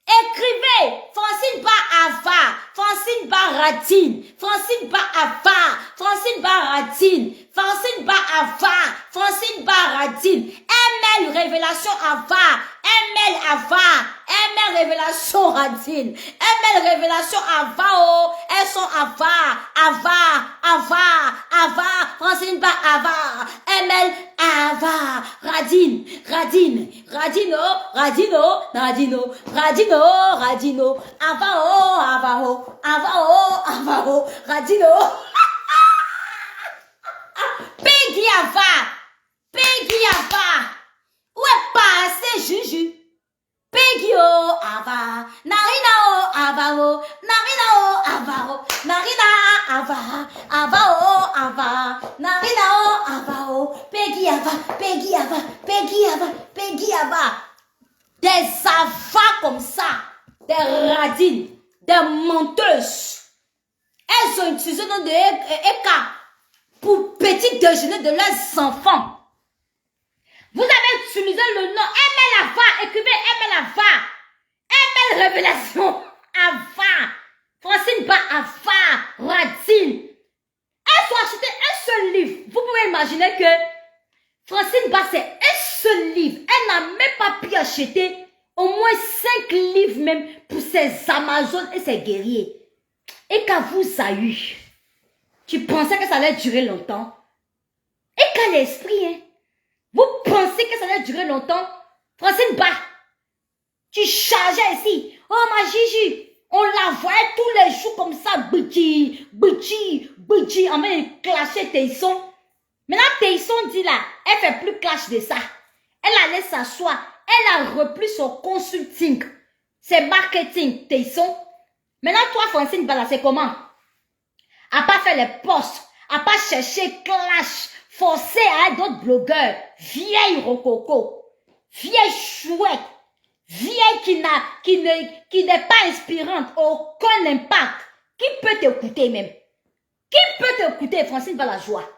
Écrivez. Francine Ba, Ava. Francine Ba, Radine. Francine Ba, Ava. Francine Ba, Radine. Francine Ba, Ava. Francine Ba, Radine. ML Révélation Ava. ML Ava. ML Révélation Radine. ML Révélation Ava. Oh, elles sont Ava. Francine Ba, Ava. ML Ava. Radine. Radino. Ava. Radino. Peggy Ava. Où est passé Juju? Peggy Ava. Narina Ava. Narina Ava. Narina Ava. Peggy Ava. Des avares comme ça, des radines, des menteuses. Elles ont utilisé le nom de Eka pour petit déjeuner de leurs enfants. Vous avez utilisé le nom ML Ava, écrivez ML Ava, ML Révélation, Ava, Francine Ba Ava, Radine. Elles ont acheté un seul livre. Vous pouvez imaginer que Francine Ba, c'est un seul livre. Elle n'a même pas pu acheter au moins 5 livres même pour ses Amazones et ses guerriers. Et quand vous a eu, tu pensais que ça allait durer longtemps. Et quand l'esprit, hein, vous pensez que ça allait durer longtemps. Francine Ba, tu chargeais ici. Oh ma Gigi, on la voyait tous les jours comme ça, bouti, en train de clasher tes sons. Maintenant, tes sons dit là, elle fait plus clash de ça. Elle allait s'asseoir, elle a repris son consulting, c'est marketing, tes sons. Maintenant, toi, Francine Bala, c'est comment? À pas faire les posts, à pas chercher clash, forcer à d'autres blogueurs, vieille rococo, vieille chouette, vieille qui n'est pas inspirante, aucun impact. Qui peut t'écouter même? Qui peut t'écouter, Francine Bala joie?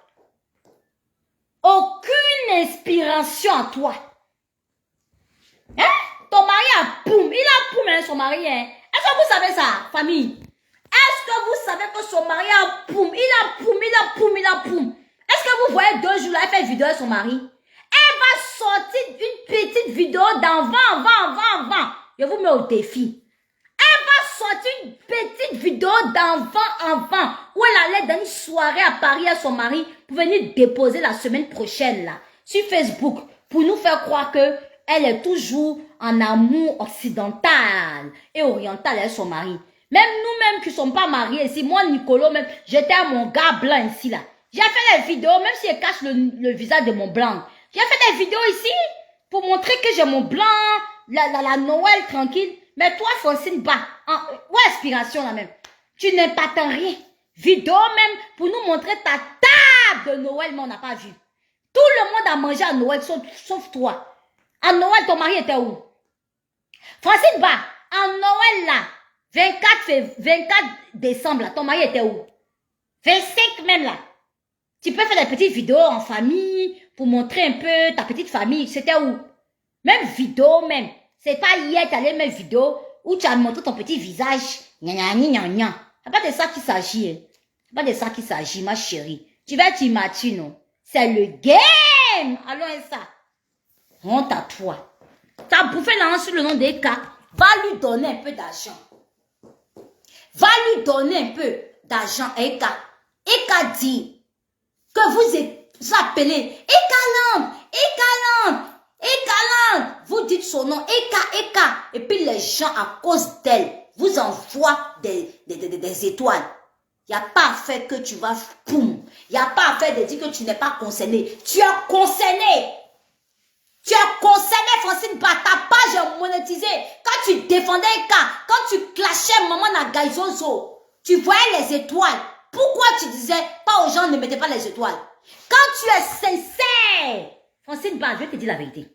Aucune inspiration à toi. Hein? Ton mari a poum, il a poum, hein, son mari, hein. Est-ce que vous savez ça, famille? Est-ce que vous savez que son mari a poum, il a poum, il a poum, il a poum? Est-ce que vous voyez 2 jours là, elle fait vidéo avec son mari? Elle va sortir une petite vidéo d'enfant. Je vous mets au défi. Elle va sortir une petite vidéo d'enfant où elle allait dans une soirée à Paris à son mari pour venir déposer la semaine prochaine là sur Facebook pour nous faire croire que elle est toujours en amour occidental et oriental avec son mari. Même nous-mêmes qui ne sommes pas mariés ici, moi Nicolo même, j'étais à mon gars blanc ici là. J'ai fait des vidéos, même si elle cache le visage de mon blanc. J'ai fait des vidéos ici pour montrer que j'ai mon blanc, la Noël tranquille. Mais toi, Francine Ba, ouais, aspiration là même. Tu n'importes rien. Vidéo même pour nous montrer ta table de Noël, mais on n'a pas vu. Tout le monde a mangé à Noël, sauf toi. À Noël, ton mari était où? Francine Ba, en Noël là, 24 décembre là, ton mari était où? 25 même là. Tu peux faire des petites vidéos en famille pour montrer un peu ta petite famille. C'était où? Même vidéo même. C'est pas hier, tu allais mettre vidéo où tu as montré ton petit visage. C'est pas de ça qu'il s'agit. Hein. C'est pas de ça qu'il s'agit, ma chérie. Tu vas t'imaginer, non? C'est le game. Allons ça. Honte à toi. Tu as bouffé là sur le nom des cas. Va lui donner un peu d'argent. Va lui donner un peu d'argent à Eka. Eka dit que vous appelez Eka. Vous dites son nom, Eka. Et puis les gens, à cause d'elle, vous envoient des étoiles. Il n'y a pas à faire que tu vas poum. Il n'y a pas à faire de dire que tu n'es pas concerné. Tu es concerné. Tu es concerné, Francine Ba. Ta page est monétisée. Quand tu défendais Eka, quand tu clashais Maman Nagaïzozo, tu voyais les étoiles. Pourquoi tu disais pas aux gens ne mettez pas les étoiles? Quand tu es sincère, Francine Ba, je vais te dire la vérité.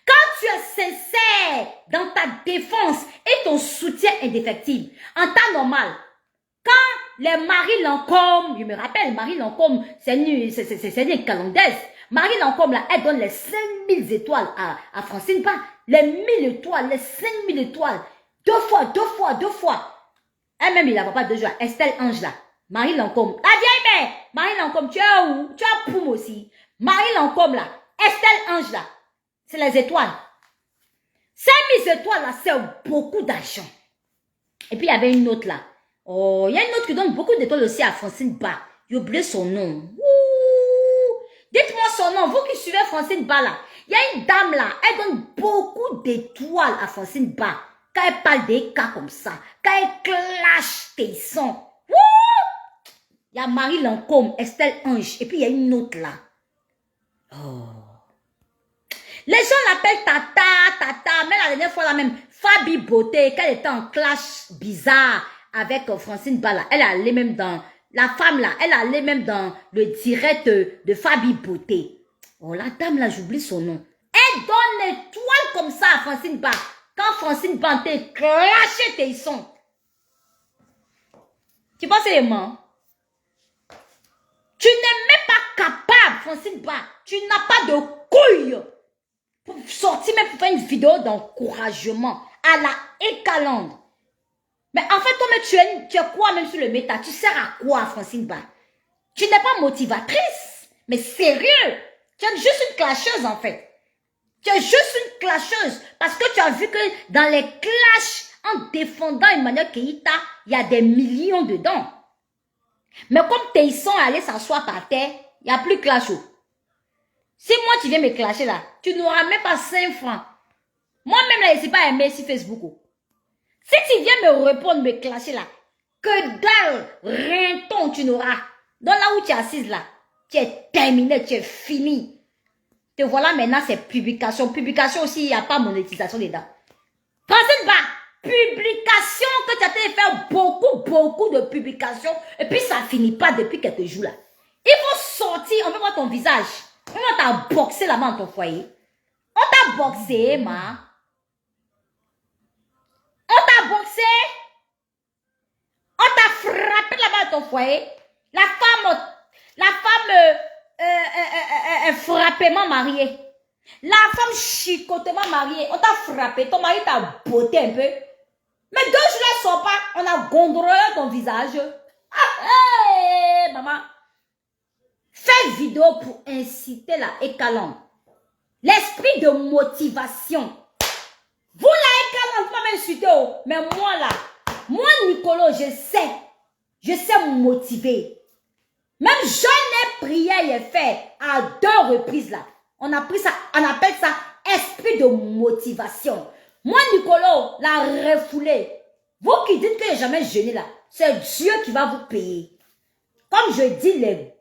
Quand tu es sincère dans ta défense et ton soutien indéfectible, en temps normal, quand les Marie Lancôme, je me rappelle, Marie Lancôme, c'est une calendaise. Marie Lancôme, là, elle donne les 5000 étoiles à Francine Ba. Les 1000 étoiles, les 5000 étoiles. Deux fois. Elle-même, il n'avait pas 2 jours. Estelle Ange, là. Marie Lancôme. La vieille mère. Marie Lancôme, tu es où? Tu as Poum aussi. Marie Lancôme, là. Estelle Ange, là. C'est les étoiles. 5000 étoiles, là, c'est beaucoup d'argent. Et puis, il y avait une autre, là. Oh, il y a une autre qui donne beaucoup d'étoiles aussi à Francine Ba. J'ai oublié son nom. Dites-moi son nom, vous qui suivez Francine Ba, là. Il y a une dame, là, elle donne beaucoup d'étoiles à Francine Ba. Quand elle parle des cas comme ça, quand elle clash tes sons. Il y a Marie Lancôme, Estelle Ange, et puis il y a une autre, là. Oh. Les gens l'appellent Tata, mais la dernière fois, là même, Fabi Beauté, quand elle était en clash bizarre avec Francine Ba, là, elle allait même dans, la femme là, elle allait même dans le direct de Fabi Beauté. Oh, la dame là, j'oublie son nom. Elle donne l'étoile comme ça à Francine Ba. Quand Francine Ba te craché tes sons. Tu penses les mains? Tu n'es même pas capable, Francine Ba. Tu n'as pas de couilles pour sortir même pour faire une vidéo d'encouragement à la Ekaland. Mais en fait, toi, tu es quoi même sur le méta? Tu sers à quoi, Francine Ba? Tu n'es pas motivatrice. Mais sérieux, tu es juste une clasheuse en fait. Tu es juste une clasheuse parce que tu as vu que dans les clashs, en défendant Emmanuel Keïta, il y a des millions dedans. Mais comme tes sons allaient s'asseoir par terre, il n'y a plus clash. Si moi tu viens me clasher là, tu n'auras même pas 5 francs. Moi-même là, je ne suis pas aimé sur Facebook. Si tu viens me répondre, me clasher là, que dalle, rinton tu n'auras. Donc là où tu es assise là, tu es terminé, tu es fini. Te voilà maintenant, c'est publication. Publication aussi, il n'y a pas monétisation dedans. Francine Ba, publication que tu as fait faire beaucoup de publications et puis ça finit pas depuis quelques jours là. Il faut sortir, on veut voir ton visage. On t'a boxé là-bas dans ton foyer. On t'a boxé, ma. On t'a boxé. On t'a frappé là-bas dans ton foyer. La femme frappément mariée. La femme chicotement mariée. On t'a frappé. Ton mari t'a botté un peu. Mais 2 jours là, sort pas. On a gondré ton visage. Ah, hey, maman. Fais vidéo pour inciter la Ekaland. L'esprit de motivation. Vous la Ekaland, vous m'avez insulté. Mais moi là, moi Nicolo, je sais me motiver. Même je n'ai prié et fait à 2 reprises là. On appelle ça esprit de motivation. Moi, Nicolo, la refoulé. Vous qui dites que j'ai jamais jeûné là, c'est Dieu qui va vous payer. Comme je dis, les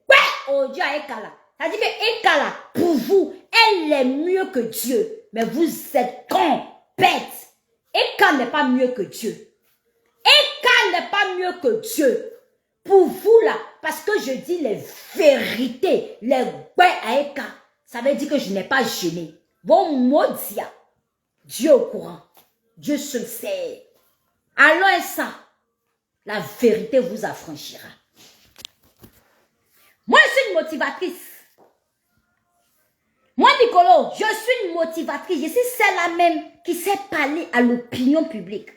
oh Dieu à Ekala. Ça dit que Ekala, pour vous, elle est mieux que Dieu. Mais vous êtes con, bête. Ekala n'est pas mieux que Dieu. Ekala n'est pas mieux que Dieu. Pour vous là, parce que je dis les vérités, les à Eka, ça veut dire que je n'ai pas jeûné. Bon maudit, Dieu au courant. Dieu se le sait. Alors ça, la vérité vous affranchira. Moi, je suis une motivatrice. Moi, Nicolo, je suis une motivatrice. Je suis celle-là même qui sait parler à l'opinion publique.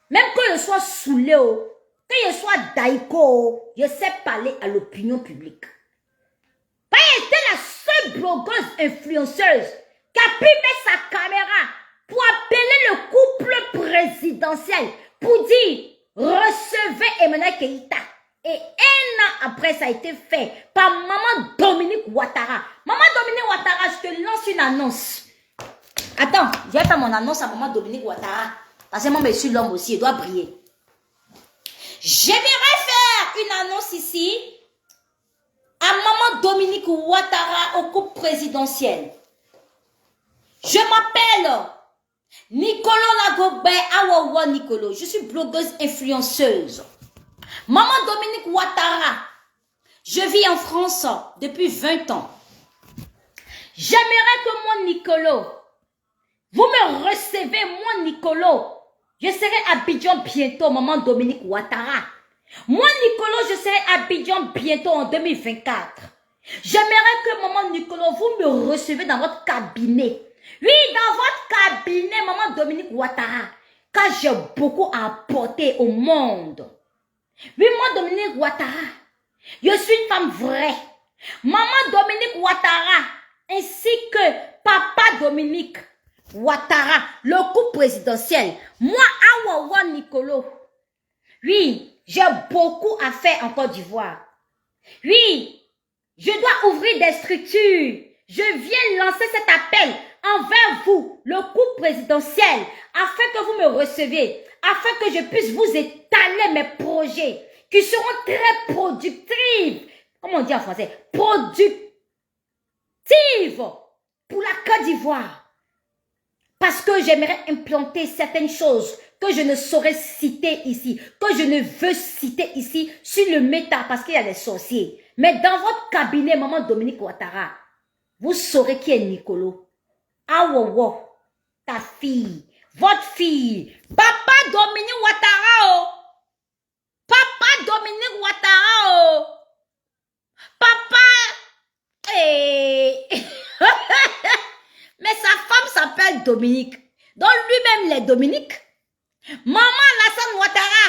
Même quand je sois saoulée, quand je sois daïko, je sais parler à l'opinion publique. Elle était la seule blogueuse influenceuse qui a pu mettre sa caméra pour appeler le couple présidentiel pour dire recevez Emmanuel Keïta. Et 1 an après, ça a été fait par maman Dominique Ouattara. Maman Dominique Ouattara, je te lance une annonce. Attends, je vais faire mon annonce à maman Dominique Ouattara. Parce que moi, je suis l'homme aussi, il doit briller. J'aimerais faire une annonce ici à maman Dominique Ouattara au couple présidentiel. Je m'appelle Nicolo Lagobé Awawa Nicolo. Je suis blogueuse influenceuse. Maman Dominique Ouattara, je vis en France depuis 20 ans. J'aimerais que mon Nicolo, vous me recevez, moi Nicolo. Je serai à Abidjan bientôt, maman Dominique Ouattara. Moi Nicolo, je serai à Abidjan bientôt en 2024. J'aimerais que maman Nicolo, vous me recevez dans votre cabinet. Oui, dans votre cabinet, maman Dominique Ouattara. Car j'ai beaucoup à apporter au monde. Oui, moi Dominique Ouattara, je suis une femme vraie. Maman Dominique Ouattara, ainsi que papa Dominique Ouattara, le couple présidentiel. Moi, Awawa Nicolo. Oui, j'ai beaucoup à faire en Côte d'Ivoire. Oui, je dois ouvrir des structures. Je viens lancer cet appel envers vous, le couple présidentiel, afin que vous me receviez, afin que je puisse vous étaler mes projets qui seront très productifs. Comment on dit en français? Productifs pour la Côte d'Ivoire. Parce que j'aimerais implanter certaines choses que je ne saurais citer ici, que je ne veux citer ici sur le méta parce qu'il y a des sorciers. Mais dans votre cabinet, maman Dominique Ouattara, vous saurez qui est Nicolo. Awowo, ta fille, votre fille, Papa Dominique Ouattara, oh. Papa Dominique Ouattara, oh. Papa, mais sa femme s'appelle Dominique. Donc lui-même, il est Dominique. Maman Alassane Ouattara.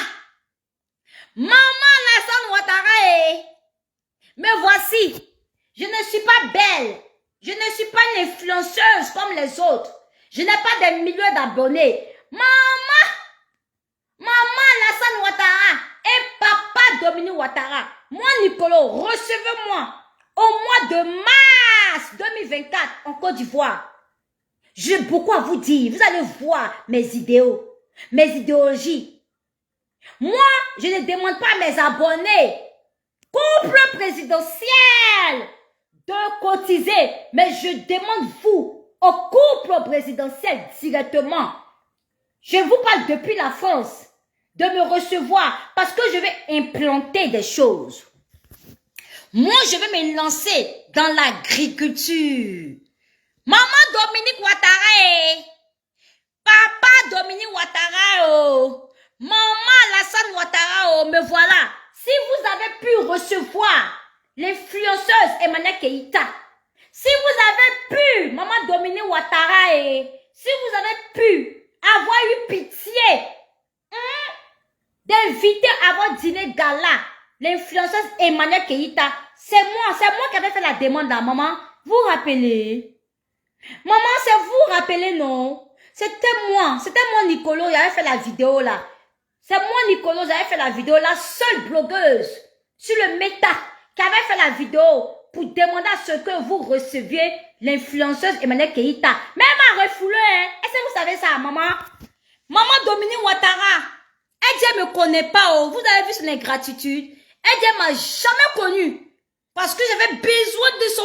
Maman Alassane Ouattara. Mais voici, je ne suis pas belle. Je ne suis pas une influenceuse comme les autres. Je n'ai pas des millions d'abonnés. Maman Alassane Ouattara et Papa Dominique Ouattara. Moi, Nicolo, recevez-moi au mois de mars 2024 en Côte d'Ivoire. J'ai beaucoup à vous dire. Vous allez voir mes idéaux, mes idéologies. Moi, je ne demande pas à mes abonnés, couple présidentiel, de cotiser. Mais je demande vous, au couple présidentiel directement. Je vous parle depuis la France, de me recevoir parce que je vais implanter des choses. Moi, je vais me lancer dans l'agriculture. Maman Dominique Ouattara, Papa Dominique Ouattara, oh. Maman Alassane Ouattara, oh. Me voilà. Si vous avez pu recevoir l'influenceuse Emmanuel Keïta, si vous avez pu, Maman Dominique Ouattara, si vous avez pu avoir eu pitié d'inviter à votre dîner gala l'influenceuse Emmanuel Keïta, c'est moi qui avais fait la demande à maman. Vous rappelez? Maman, c'est vous rappelez, non? C'était moi Nicolo, j'avais fait la vidéo là. C'est moi Nicolo, j'avais fait la vidéo, la seule blogueuse sur le méta qui avait fait la vidéo pour demander à ce que vous receviez l'influenceuse Emmanuel Keïta. Même à refoulé, hein? Est-ce que vous savez ça, maman? Maman Dominique Ouattara, elle ne me connaît pas, oh. Vous avez vu son ingratitude? Elle ne m'a jamais connue parce que j'avais besoin de son